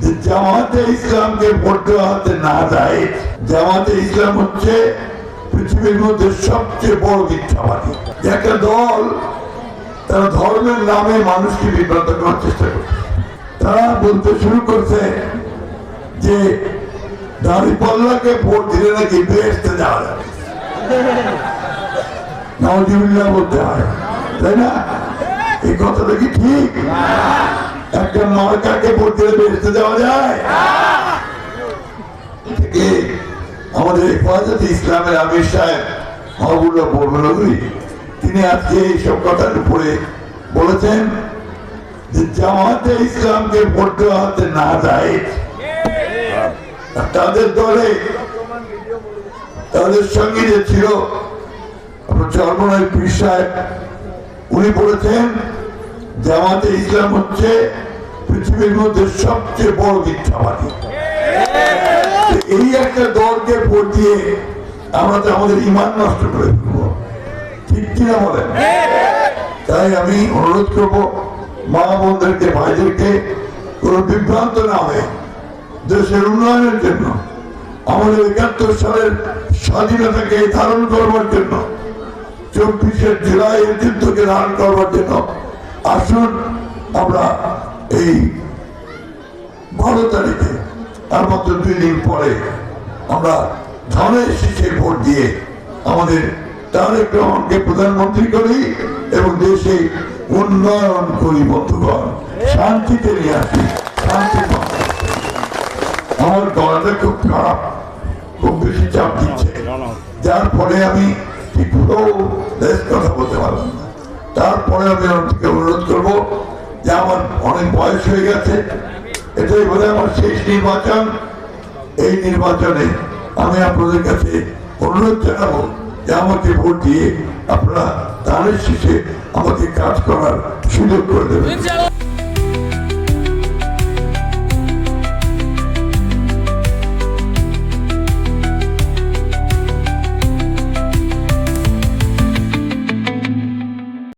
যে জামাতে ইসলামকে ভোট দেওয়া হতে না যায়। জামাতে ইসলাম হচ্ছে পৃথিবীর মধ্যে সবচেয়ে বড় মিথ্যাবাদী। একটা দল তারা ধর্মের নামে মানুষকে বিভ্রান্ত করার চেষ্টা করছে। তারা বলতে শুরু করছে যে দাঁড়িপাল্লাকে ভোট দিলে নাকি বেহেশতে যাওয়া যাবে। নাউজুবিল্লাহ বলতে হয়, তাই না? এই কথাটা কি ঠিক? একটা মার্কাকে ভোট দিলে বেহেশতে যাওয়া যায়? আমাদের হেফাজতে ইসলামের আমির সাহেব মাহবুবুল্লাহ বরগুনাগুড়ি তিনি আজকে এইসব কথার উপরে বলেছেন যে জামাতে ইসলামকে ভোট দেওয়া হতে না যায়। তাদের দলে তাদের সঙ্গে যে ছিল চরমনাই পীর সাহেব, উনি বলেছেন জামাতে ইসলাম হচ্ছে পৃথিবীর মধ্যে সবচেয়ে বড় মিথ্যাবাদী। এই একটা দলকে ভোট দিয়ে আমরা তো আমাদের ঈমান নষ্ট করে ফেলবো, ঠিক কিনা বলেন? তাই আমি অনুরোধ করবো মা বোনদেরকে, ভাইদেরকে কোন বিভ্রান্ত না হয়ে দেশের উন্নয়নের জন্য, আমাদের ৭১ সালের স্বাধীনতাকে ধারণ করবার জন্য, ২৪শে জুলাইয়ের যুদ্ধকে ধারণ করবার জন্য আসুন আমরা এই ১২ তারিখে আর মাত্র ২ দিন পরে আমরা ধানের শীষে ভোট দিয়ে আমাদের তারেক রহমানকে প্রধানমন্ত্রী করি এবং দেশে উন্নয়ন করি। বন্ধুগণ, শান্তিতে নিয়ে আসি, শান্তি। আমার গলাটা খুব খারাপ, খুব বেশি চাপ দিচ্ছে, যার ফলে আমি ঠিক কথা বলতে পারলাম না। তারপরে আমি আপনাকে অনুরোধ করবো যে আমার অনেক বয়স হয়ে গেছে, এটাই বোধ হয় আমার শেষ নির্বাচন। এই নির্বাচনে আমি আপনাদের কাছে অনুরোধ জানাবো যে আমাকে ভোট দিয়ে আপনারা ধানের শীষে আমাকে কাজ করার সুযোগ করে দেবেন।